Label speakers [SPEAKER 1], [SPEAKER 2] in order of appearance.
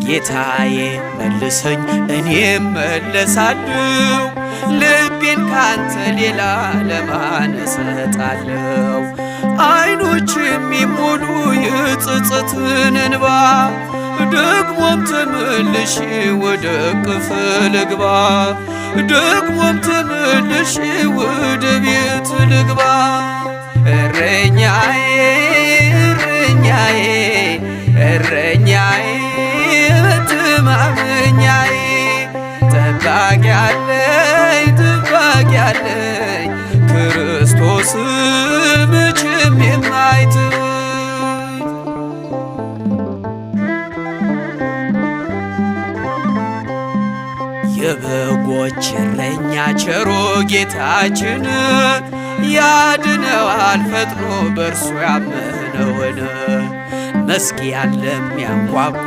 [SPEAKER 1] ጌታዬ መልሰኝ እኔም መለሳለሁ፣ ልቤን ካንተ ሌላ ለማን እሰጣለሁ? አይኖች የሚሞሉ የጸጸትን እንባ ደግሞም ተመልሼ ወደ እቅፍ ልግባ፣ ደግሞም ተመልሼ ወደ ቤት ልግባ። እረኛዬ እረኛዬ እረኛዬ መተማመኛዬ ጠባቂ አለኝ ጠባቂ አለኝ ክርስቶስ መቼም የማይተወኝ። የበጎች እረኛ ቸሮ ጌታችን ያድነዋል ፈጥኖ በእርሱ ያመነውን። መዝጊያን ለሚያንኳኳ